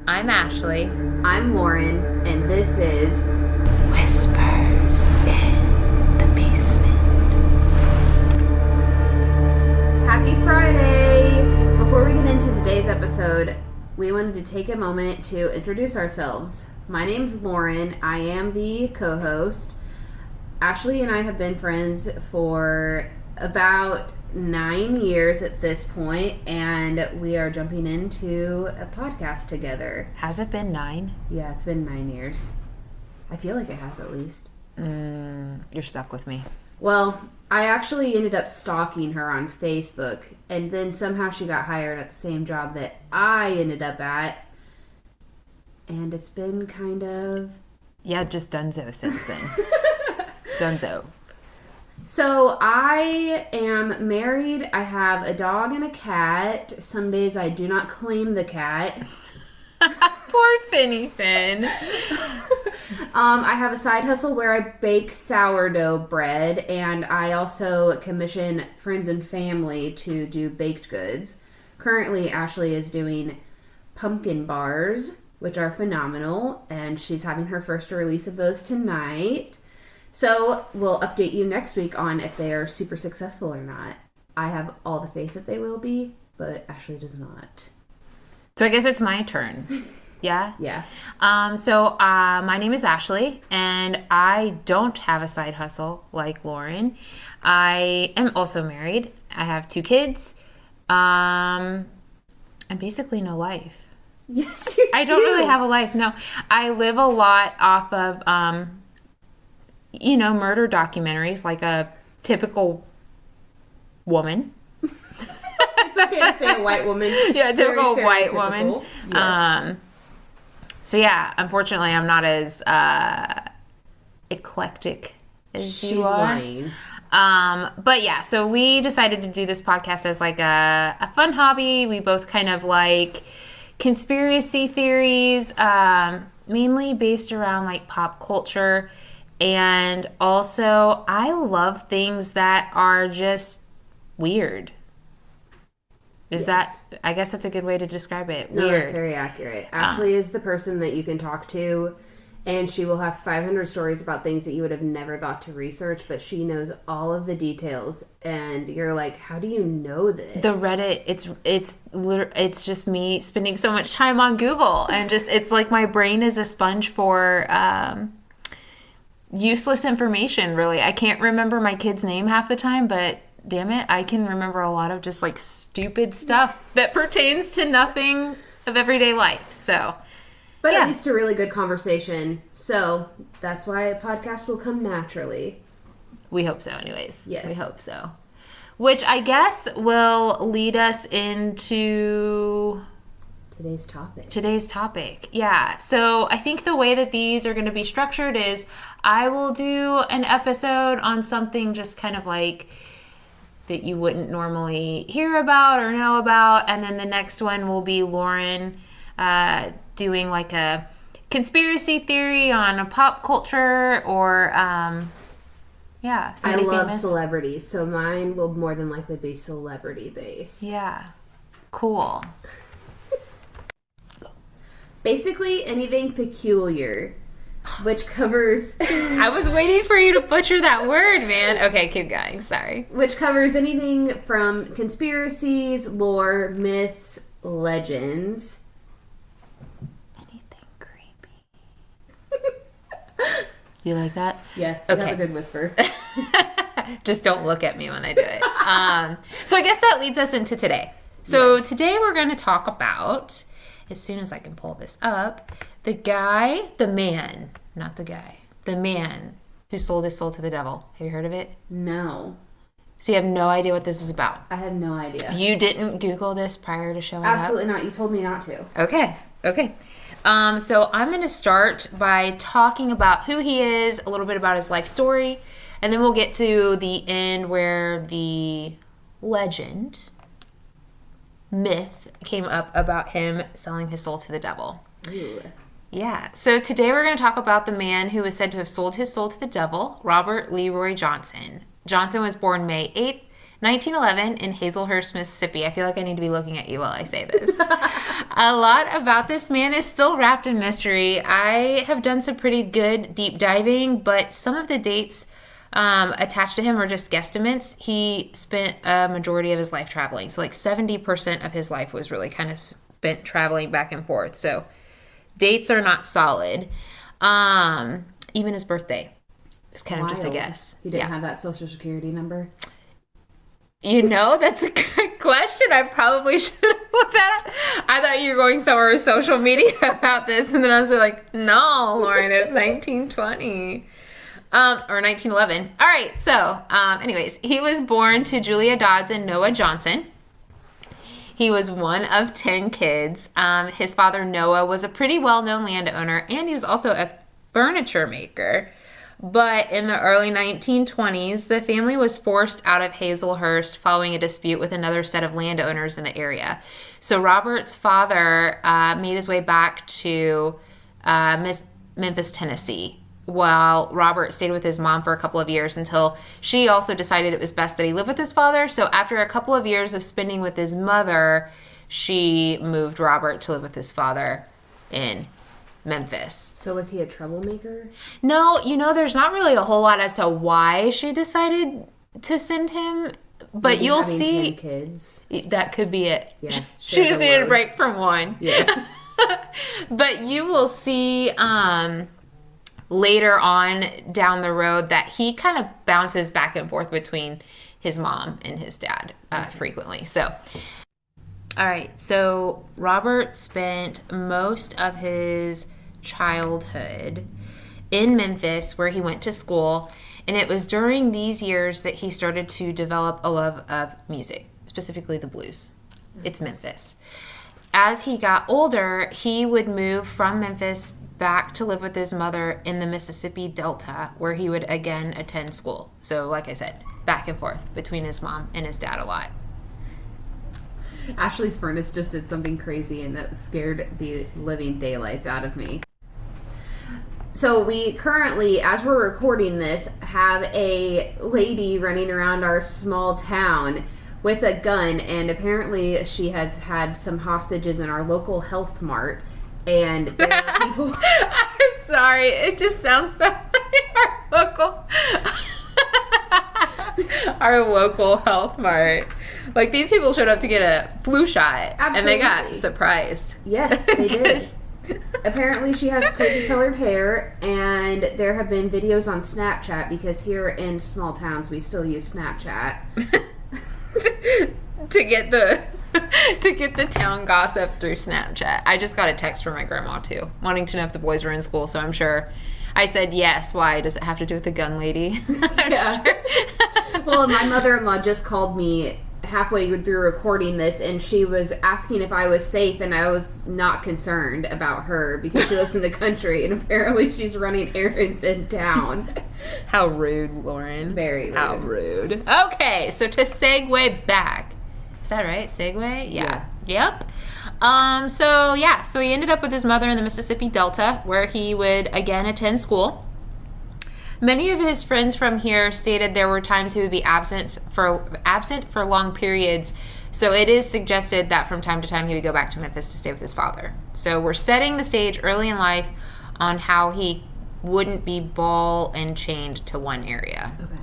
I'm Ashley. I'm Lauren, and this is Whispers in the Basement. Happy Friday! Before we get into today's episode, we wanted to take a moment to introduce ourselves. My name's Lauren. I am the co-host. Ashley and I have been friends for about 9 years at this point, and we are jumping into a podcast together. Has it been 9? Yeah, it's been 9 years. I feel like it has at least. You're stuck with me. Well, I actually ended up stalking her on Facebook, and then somehow she got hired at the same job that I ended up at, and it's been kind of... Yeah, just Dunzo since then. Dunzo. So I am married. I have a dog and a cat. Some days I do not claim the cat. Poor Finny Finn. I have a side hustle where I bake sourdough bread, and I also commission friends and family to do baked goods. Currently, Ashley is doing pumpkin bars, which are phenomenal, and she's having her first release of those tonight. So we'll update you next week on if they are super successful or not. I have all the faith that they will be, but Ashley does not. So I guess it's my turn. Yeah? Yeah. My name is Ashley, and I don't have a side hustle like Lauren. I am also married. I have 2 kids, and basically no life. Yes, you I don't really have a life. No, I live a lot off of, murder documentaries like a typical woman. It's okay to say a white woman. Yeah, a typical Very white stereotypical. woman. Yes. So yeah, unfortunately, I'm not as eclectic as She's you are. lying. But yeah, so we decided to do this podcast as like a fun hobby. We both kind of like conspiracy theories, mainly based around like pop culture. And also, I love things that are just weird. Yes. I guess that's a good way to describe it. No, Weird. that's very accurate. Ashley is the person that you can talk to, and she will have 500 stories about things that you would have never thought to research, but she knows all of the details, and you're like, how do you know this? The Reddit, it's just me spending so much time on Google, and just it's like my brain is a sponge for useless information. Really, I can't remember my kid's name half the time, but damn it, I can remember a lot of just like stupid stuff that pertains to nothing of everyday life. So, But yeah. it leads to really good conversation, so that's why a podcast will come naturally. We hope so, anyways. Yes. We hope so. Which I guess will lead us into Today's topic. Yeah. So I think the way that these are going to be structured is I will do an episode on something just kind of like that you wouldn't normally hear about or know about. And then the next one will be Lauren doing like a conspiracy theory on a pop culture or, I somebody love famous. celebrities, so mine will more than likely be celebrity-based. Yeah. Cool. Basically, anything peculiar, which covers... I was waiting for you to butcher that word, man. Okay, keep going. Sorry. which covers anything from conspiracies, lore, myths, legends. Anything creepy. You like that? Yeah, you Okay. have a good whisper. Just don't look at me when I do it. So I guess that leads us into today. So today we're going to talk about, as soon as I can pull this up, the man who sold his soul to the devil. Have you heard of it? No, So you have no idea what this is about. I have no idea. You didn't Google this prior to showing up? Absolutely not. You told me not to. Okay. So I'm going to start by talking about who he is, a little bit about his life story, and then we'll get to the end where the legend, myth came up about him selling his soul to the devil. Ooh. Yeah. So today we're going to talk about the man who is said to have sold his soul to the devil, Robert Leroy Johnson. Johnson was born May 8th, 1911 in Hazelhurst, Mississippi. I feel like I need to be looking at you while I say this. A lot about this man is still wrapped in mystery. I have done some pretty good deep diving, but some of the dates attached to him are just guesstimates. He spent a majority of his life traveling. So like 70% of his life was really kind of spent traveling back and forth. So dates are not solid. Even his birthday is kind of just a guess. You didn't have that social security number? You know, that's a good question. I probably should have looked that up. I thought you were going somewhere with social media about this, and then I was like, no, Lauren, it's 1920. Or 1911. All right, so anyways, he was born to Julia Dodds and Noah Johnson. He was one of 10 kids. His father, Noah, was a pretty well-known landowner, and he was also a furniture maker. But in the early 1920s, the family was forced out of Hazelhurst following a dispute with another set of landowners in the area. So Robert's father made his way back to Memphis, Tennessee, while Robert stayed with his mom for a couple of years until she also decided it was best that he live with his father. So after a couple of years of spending with his mother, she moved Robert to live with his father in Memphis. So was he a troublemaker? No, there's not really a whole lot as to why she decided to send him, but Maybe you'll having see 10 kids. that could be it. Yeah, She just needed a break from one. Yes. But you will see later on down the road that he kind of bounces back and forth between his mom and his dad frequently. So all right, so Robert spent most of his childhood in Memphis where he went to school, and it was during these years that he started to develop a love of music, specifically the blues. Nice. It's Memphis. As he got older, he would move from Memphis back to live with his mother in the Mississippi Delta, where he would again attend school. So like I said, back and forth between his mom and his dad a lot. Ashley's furnace just did something crazy and that scared the living daylights out of me. So we currently, as we're recording this, have a lady running around our small town with a gun, and apparently she has had some hostages in our local health mart, and there are people... I'm sorry, it just sounds so like our local health mart. Like, these people showed up to get a flu shot. Absolutely. And they got surprised. Yes, they did. Apparently she has crazy colored hair, and there have been videos on Snapchat, because here in small towns we still use Snapchat. to get the town gossip through Snapchat. I just got a text from my grandma too, wanting to know if the boys were in school, so I'm sure I said yes. Why? Does it have to do with the gun lady? Yeah. Well, my mother-in-law just called me halfway through recording this, and she was asking if I was safe, and I was not concerned about her because she lives in the country, and apparently she's running errands in town. How rude, Lauren. Very rude. How rude. Okay, so to segue back. Is that right? Segue? Yeah. Yep. So he ended up with his mother in the Mississippi Delta, where he would again attend school. Many of his friends from here stated there were times he would be absent for long periods, so it is suggested that from time to time he would go back to Memphis to stay with his father. So we're setting the stage early in life on how he wouldn't be ball and chained to one area. Okay.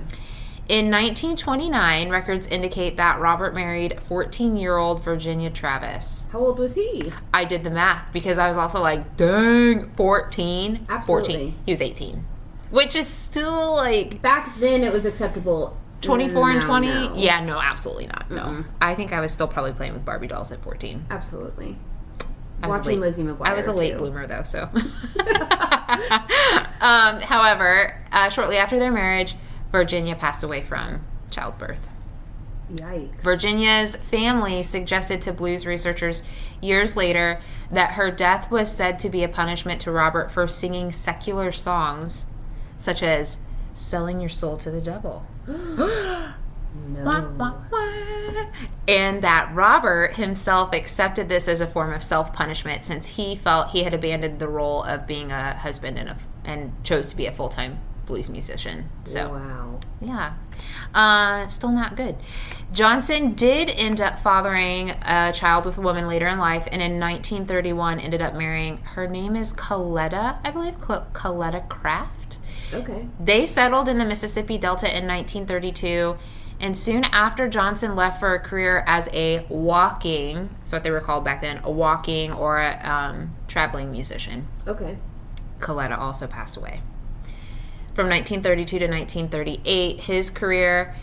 In 1929, records indicate that Robert married 14-year-old Virginia Travis. How old was he? I did the math because I was also like, dang, 14? Absolutely. 14. He was 18. Which is still like... Back then it was acceptable. 24 and 20? No. Yeah, no, absolutely not. No. Mm-mm. I think I was still probably playing with Barbie dolls at 14. Absolutely. Watching Lizzie McGuire. I was a late bloomer, though, so... However, shortly after their marriage, Virginia passed away from childbirth. Yikes. Virginia's family suggested to blues researchers years later that her death was said to be a punishment to Robert for singing secular songs, such as Selling Your Soul to the Devil. No. Wah, wah, wah. And that Robert himself accepted this as a form of self-punishment since he felt he had abandoned the role of being a husband and chose to be a full-time blues musician. So, wow. yeah. Still not good. Johnson did end up fathering a child with a woman later in life, and in 1931 ended up marrying. Her name is Coletta, I believe, Coletta Craft. Okay. They settled in the Mississippi Delta in 1932, and soon after Johnson left for a career as a walking, so what they were called back then, a walking or a traveling musician. Okay. Coletta also passed away. From 1932 to 1938, his career,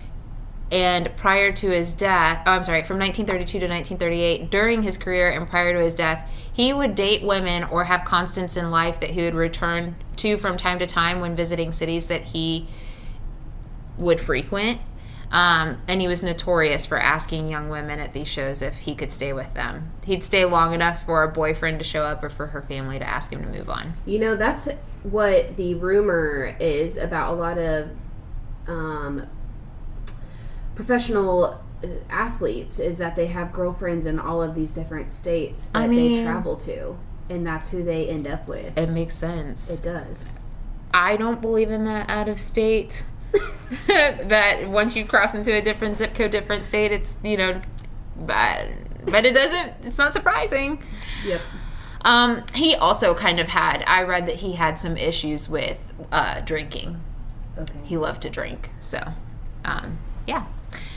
and prior to his death, from 1932 to 1938, during his career and prior to his death, he would date women or have constants in life that he would return to from time to time when visiting cities that he would frequent. And he was notorious for asking young women at these shows if he could stay with them. He'd stay long enough for a boyfriend to show up or for her family to ask him to move on. You know, that's what the rumor is about a lot of professional athletes, is that they have girlfriends in all of these different states that they travel to, and that's who they end up with. It makes sense. It does. I don't believe in that out of state. That once you cross into a different zip code, different state, it's, but it doesn't, it's not surprising. Yep. He also kind of I read that he had some issues with drinking. Okay. He loved to drink. So, yeah.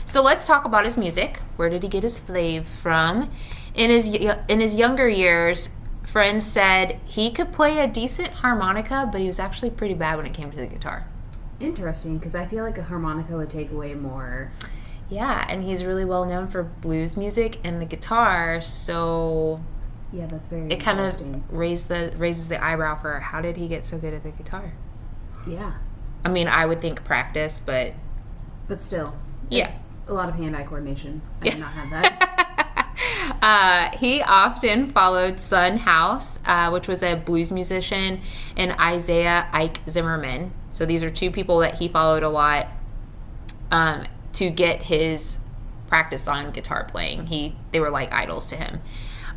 So let's talk about his music. Where did he get his flav from? In his younger years, friends said he could play a decent harmonica, but he was actually pretty bad when it came to the guitar. Interesting, because I feel like a harmonica would take away more. Yeah, and he's really well known for blues music and the guitar, so yeah, that's very it kind of raises the eyebrow for how did he get so good at the guitar? Yeah. I mean, I would think practice, but still, yeah, it's a lot of hand-eye coordination. I did not have that. He often followed Son House, which was a blues musician, and Isaiah Ike Zimmerman. So these are two people that he followed a lot to get his practice on guitar playing. They were like idols to him.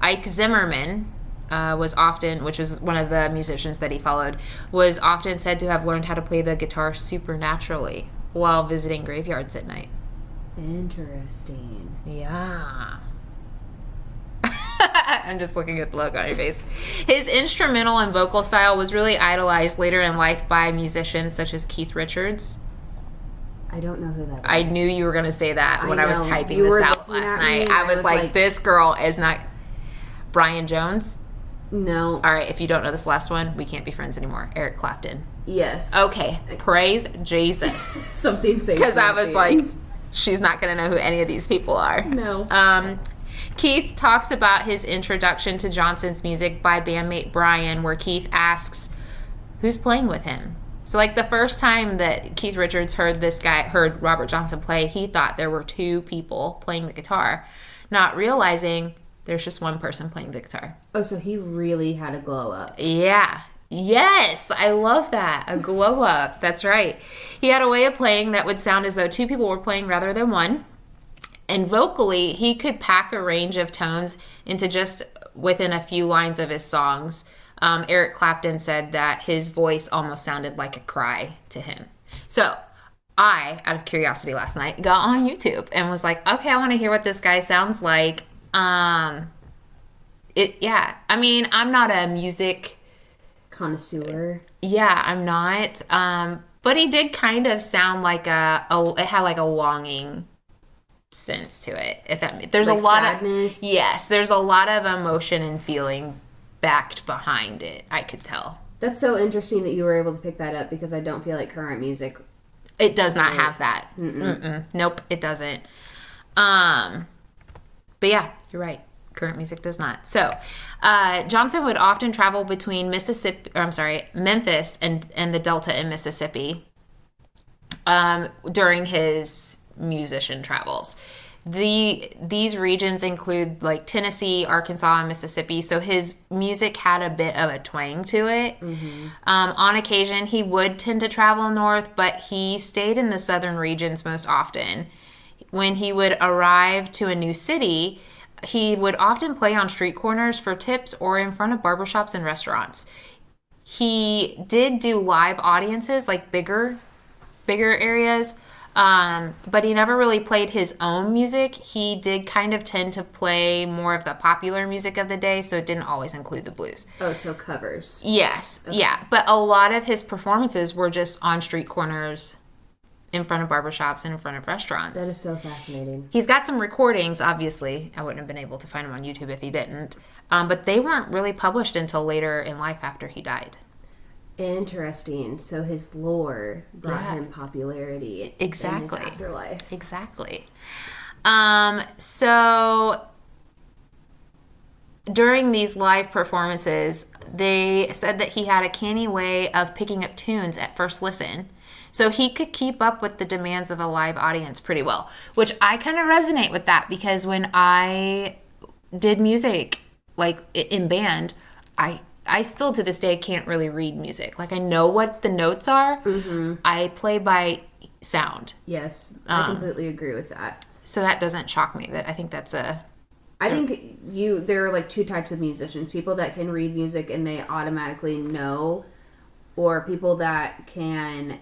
Ike Zimmerman which was one of the musicians that he followed, was often said to have learned how to play the guitar supernaturally while visiting graveyards at night. Interesting. Yeah. I'm just looking at the look on your face. His instrumental and vocal style was really idolized later in life by musicians such as Keith Richards. I don't know who that is. I knew you were going to say that when I was typing this out last night. I was like, this girl is not... Brian Jones? No. All right, if you don't know this last one, we can't be friends anymore. Eric Clapton. Yes. Okay, praise Jesus. Something safe. Because I was like, she's not going to know who any of these people are. No. Keith talks about his introduction to Johnson's music by bandmate Brian, where Keith asks, who's playing with him? So, like, the first time that Keith Richards heard Robert Johnson play, he thought there were two people playing the guitar, not realizing there's just one person playing the guitar. Oh, so he really had a glow up. Yeah. Yes, I love that. A glow up. That's right. He had a way of playing that would sound as though two people were playing rather than one. And vocally, he could pack a range of tones into just within a few lines of his songs. Eric Clapton said that his voice almost sounded like a cry to him. So I, out of curiosity last night, got on YouTube and was like, okay, I want to hear what this guy sounds like. I mean, I'm not a music connoisseur. Yeah, I'm not. But he did kind of sound like it had like a longing sense to it. If that there's like a lot sadness. There's a lot of emotion and feeling backed behind it. I could tell. That's so interesting that you were able to pick that up, because I don't feel like current music. It does not have that. Nope, it doesn't. But yeah, you're right. Current music does not. So, Johnson would often travel between Memphis and the Delta in Mississippi during his musician travels. These regions include like Tennessee, Arkansas, and Mississippi, so his music had a bit of a twang to it. On occasion, he would tend to travel north, but he stayed in the southern regions most often. When he would arrive to a new city, he would often play on street corners for tips or in front of barbershops and restaurants. He did do live audiences, like bigger areas, but he never really played his own music. He did kind of tend to play more of the popular music of the day, so it didn't always include the blues. Oh, so covers. Yes, yeah, but a lot of his performances were just on street corners, in front of barbershops and in front of restaurants. That is so fascinating. He's got some recordings, obviously. I wouldn't have been able to find them on YouTube if he didn't. But they weren't really published until later in life after he died. Interesting. So his lore brought him popularity Exactly. in his afterlife. Exactly. So during these live performances, they said that he had a canny way of picking up tunes at first listen. So he could keep up with the demands of a live audience pretty well, which I kind of resonate with that because when I did music, like in band, I still to this day can't really read music. Like I know what the notes are. Mm-hmm. I play by sound. Yes, I completely agree with that. So that doesn't shock me. That I think that's a. I think there are like two types of musicians: people that can read music and they automatically know, or people that can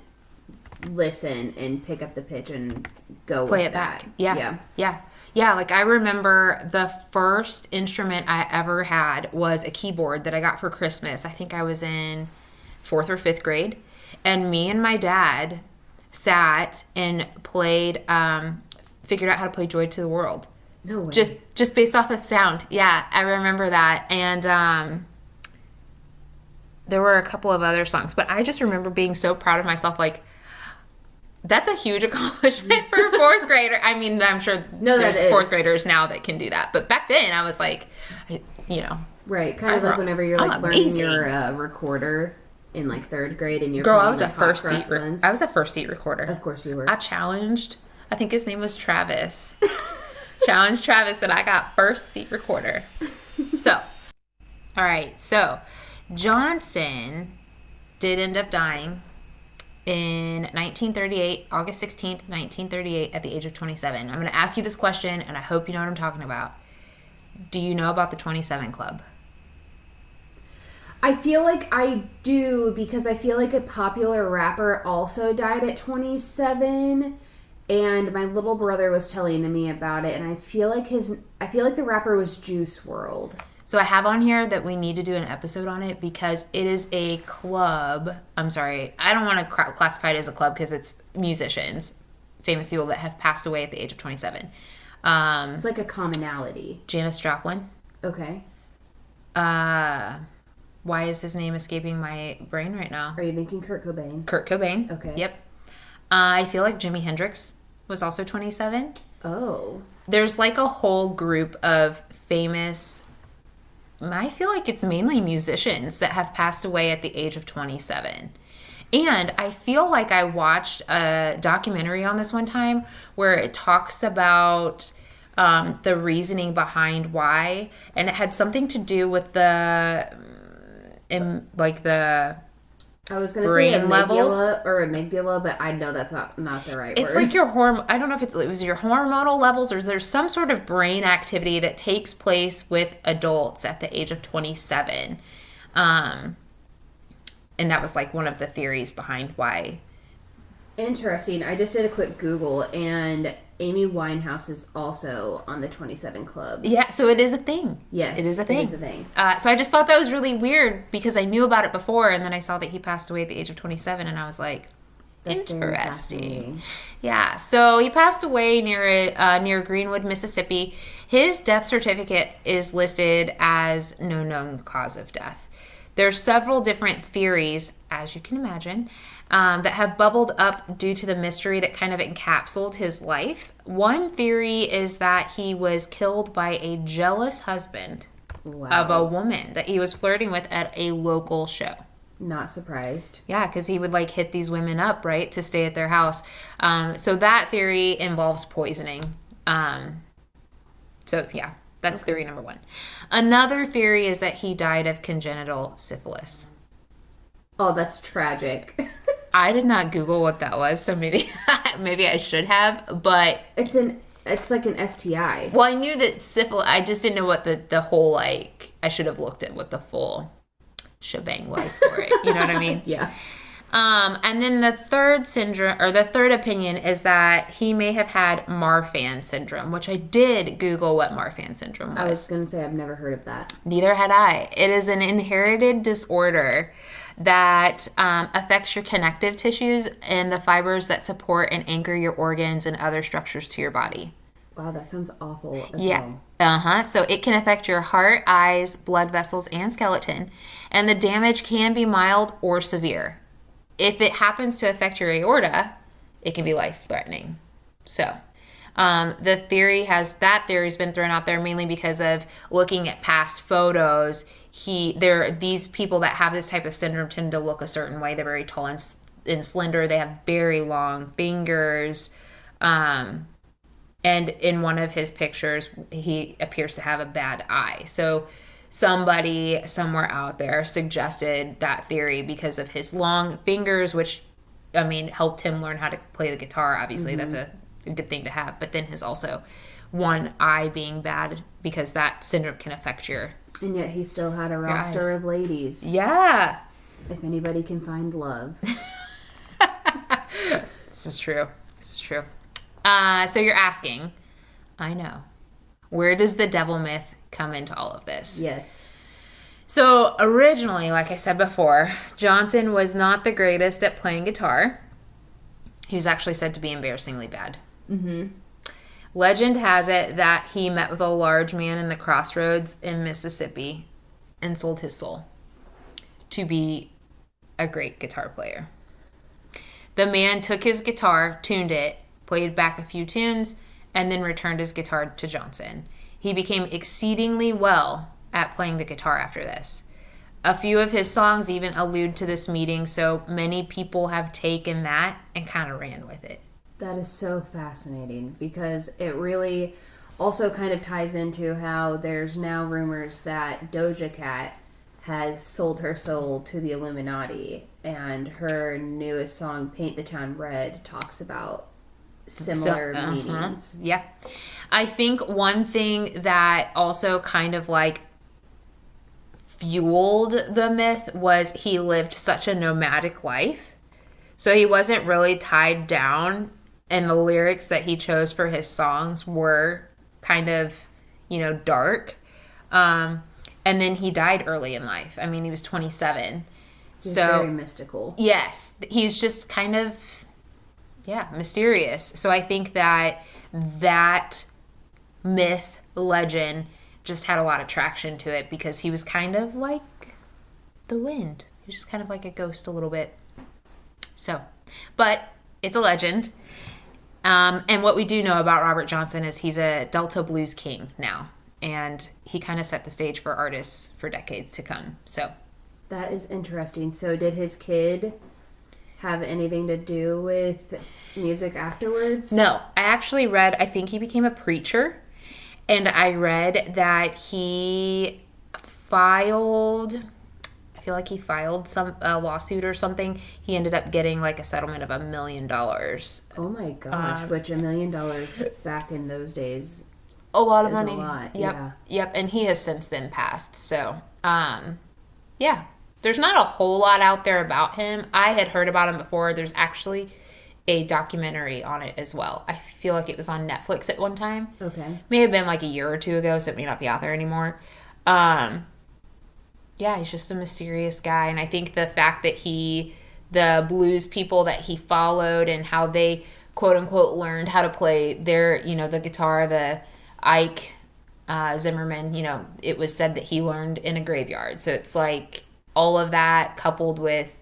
listen and pick up the pitch and go play with it back. that. Yeah. Like I remember the first instrument I ever had was a keyboard that I got for Christmas. I think I was in 4th or 5th grade, and me and my dad sat and played, figured out how to play "Joy to the World." No way. Just based off of sound. Yeah, I remember that, and there were a couple of other songs, but I just remember being so proud of myself, like. That's a huge accomplishment for a 4th grader. I mean, I'm sure there's 4th graders now that can do that. But back then, I was like, Right. Kind of like whenever you're like learning your recorder in like 3rd grade and you're Girl, playing, I was like, a first seat recorder. Of course you were. I challenged, I think his name was Travis. Challenged Travis and I got first seat recorder. So, all right. So, Johnson did end up dying in 1938, August 16th, 1938, at the age of 27. I'm going to ask you this question, and I hope you know what I'm talking about. Do you know about the 27 Club? I feel like I do because I feel like a popular rapper also died at 27, and my little brother was telling me about it, and I feel like the rapper was Juice WRLD. So I have on here that we need to do an episode on it because it is a club. I'm sorry. I don't want to classify it as a club because it's musicians, famous people that have passed away at the age of 27. It's like a commonality. Janis Joplin. Okay. Why is his name escaping my brain right now? Are you thinking Kurt Cobain? Kurt Cobain. Okay. Yep. I feel like Jimi Hendrix was also 27. Oh. There's like a whole group of famous... I feel like it's mainly musicians that have passed away at the age of 27. And I feel like I watched a documentary on this one time where it talks about the reasoning behind why. And it had something to do with the I was going to say amygdala, but I know that's not the right word. It's like your I don't know if it was your hormonal levels or there's some sort of brain activity that takes place with adults at the age of 27. And that was like one of the theories behind why. Interesting. I just did a quick Google, and Amy Winehouse is also on the 27 Club. Yeah, so it is a thing. Yes, it is a thing. It is a thing. So I just thought that was really weird because I knew about it before, and then I saw that he passed away at the age of 27, and I was like, That's interesting. Yeah, so he passed away near Greenwood, Mississippi. His death certificate is listed as no known cause of death. There's several different theories, as you can imagine, that have bubbled up due to the mystery that kind of encapsulated his life. One theory is that he was killed by a jealous husband of a woman that he was flirting with at a local show. Not surprised. Yeah, because he would like hit these women up, right, to stay at their house. So that theory involves poisoning. So yeah, that's theory number one. Another theory is that he died of congenital syphilis. Oh, that's tragic. I did not Google what that was, so maybe I should have, but it's like an STI. Well, I knew that syphilis. I just didn't know what the whole like. I should have looked at what the full shebang was for it. You know what I mean? Yeah. And then the third syndrome, or the third opinion, is that he may have had Marfan syndrome, which I did Google what Marfan syndrome was. I was going to say I've never heard of that. Neither had I. It is an inherited disorder that affects your connective tissues and the fibers that support and anchor your organs and other structures to your body. Wow, that sounds awful as Yeah. well. So it can affect your heart, eyes, blood vessels, and skeleton. And the damage can be mild or severe. If it happens to affect your aorta, it can be life-threatening. So the theory's been thrown out there mainly because of looking at past photos. These people that have this type of syndrome tend to look a certain way. They're very tall and slender. They have very long fingers. And in one of his pictures, he appears to have a bad eye. So somebody somewhere out there suggested that theory because of his long fingers, which, I mean, helped him learn how to play the guitar. Obviously, that's a good thing to have. But then his also one eye being bad, because that syndrome can affect your... And yet he still had a roster of ladies. Yeah. If anybody can find love. This is true. So you're asking, I know, where does the devil myth come into all of this? Yes. So originally, like I said before, Johnson was not the greatest at playing guitar. He was actually said to be embarrassingly bad. Mm-hmm. Legend has it that he met with a large man in the crossroads in Mississippi and sold his soul to be a great guitar player. The man took his guitar, tuned it, played back a few tunes, and then returned his guitar to Johnson. He became exceedingly well at playing the guitar after this. A few of his songs even allude to this meeting, so many people have taken that and kind of ran with it. That is so fascinating, because it really also kind of ties into how there's now rumors that Doja Cat has sold her soul to the Illuminati, and her newest song, Paint the Town Red, talks about similar meanings. Yeah. I think one thing that also kind of like fueled the myth was he lived such a nomadic life. So he wasn't really tied down, and the lyrics that he chose for his songs were kind of, dark. And then he died early in life. I mean, he was 27. He's very mystical. Yes. He's just kind of, mysterious. So I think that myth, legend, just had a lot of traction to it because he was kind of like the wind. He was just kind of like a ghost a little bit. So, but it's a legend. And what we do know about Robert Johnson is he's a Delta blues king now. And he kind of set the stage for artists for decades to come. So that is interesting. So did his kid have anything to do with music afterwards? No. I actually read, I think he became a preacher. And I read that he filed some lawsuit or something. He ended up getting like a settlement of $1 million. Oh my gosh, which $1 million back in those days, a lot of money. A lot. Yep. Yeah. Yep. And he has since then passed. So, there's not a whole lot out there about him. I had heard about him before. There's actually a documentary on it as well. I feel like it was on Netflix at one time. Okay. May have been like a year or two ago, so it may not be out there anymore. He's just a mysterious guy. And I think the fact that the blues people that he followed and how they quote unquote learned how to play their, the guitar, the Ike Zimmerman, it was said that he learned in a graveyard. So it's like all of that coupled with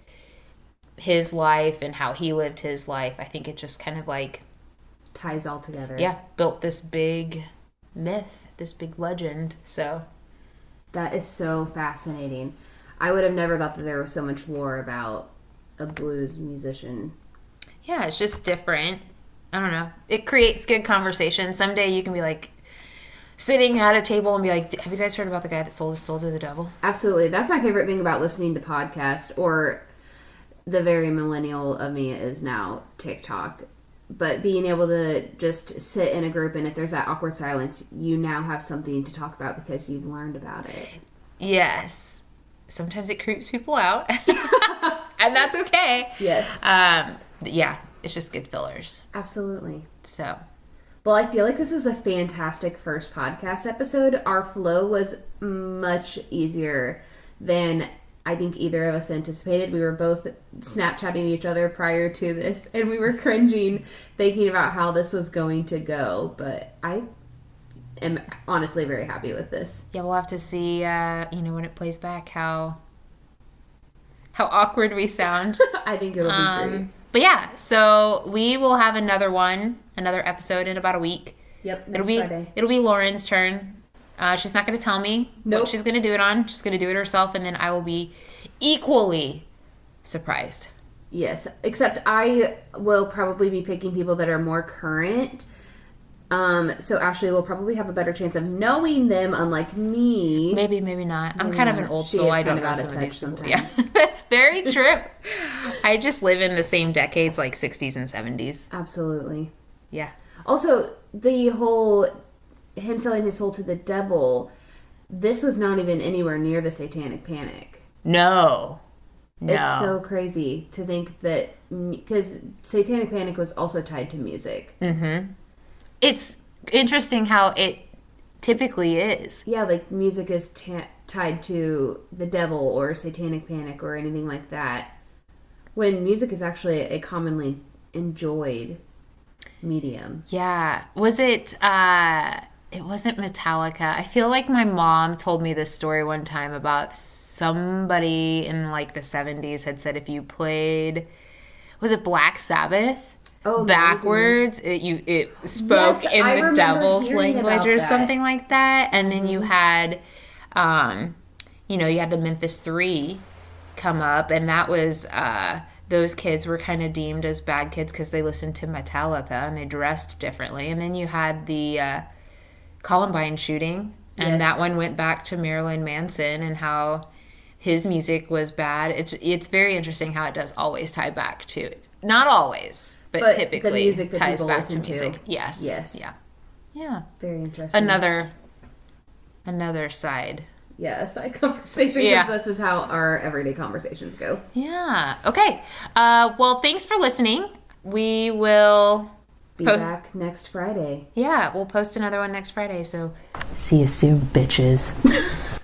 his life and how he lived his life, I think it just kind of like ties all together. Yeah, built this big myth, this big legend. So that is so fascinating. I would have never thought that there was so much lore about a blues musician. Yeah, it's just different. I don't know. It creates good conversation. Someday you can be like sitting at a table and be like, have you guys heard about the guy that sold his soul to the devil? Absolutely. That's my favorite thing about listening to podcasts, or the very millennial of me is now TikTok. But being able to just sit in a group, and if there's that awkward silence, you now have something to talk about because you've learned about it. Yes. sometimes it creeps people out. And that's okay. Yes. Yeah, it's just good fillers. Absolutely. So, Well, I feel like this was a fantastic first podcast episode. Our flow was much easier than I think either of us anticipated. We were both Snapchatting each other prior to this, and we were cringing thinking about how this was going to go. But I am honestly very happy with this. yeah, we'll have to see, when it plays back, how awkward we sound. I think it'll be great. But yeah, so we will have another episode in about a week. Yep, next Friday. It'll be Lauren's turn. She's not going to tell me Nope. what she's going to do it on. She's going to do it herself, and then I will be equally surprised. Yes, except I will probably be picking people that are more current. So Ashley will probably have a better chance of knowing them, unlike me. Maybe, maybe not. I'm kind of an old soul. I don't know out some of of these touch people. Yeah, sometimes. that's very true. I just live in the same decades, like 60s and 70s. Absolutely. Yeah. Also, the whole him selling his soul to the devil, this was not even anywhere near the Satanic Panic. No. It's so crazy to think that, because Satanic Panic was also tied to music. Mm-hmm. It's interesting how it typically is. Yeah, like music is tied to the devil or Satanic Panic or anything like that. When music is actually a commonly enjoyed medium. Yeah. Was it, it wasn't Metallica. I feel like my mom told me this story one time about somebody in like the 70s had said if you played, was it Black Sabbath? Backwards, it spoke in the devil's language or something like that. And then you had, you had the Memphis 3 come up, and that was, those kids were kind of deemed as bad kids because they listened to Metallica and they dressed differently. And then you had the Columbine shooting, and that one went back to Marilyn Manson and how his music was bad. It's very interesting how it does always tie back to it. Not always, but typically the music that ties back to listen music. Yes. Yes. Yeah. Very interesting. Another side. Yeah, a side conversation, because this is how our everyday conversations go. Yeah. Okay. Well, thanks for listening. We will be back next Friday. Yeah, we'll post another one next Friday. So see you soon, bitches.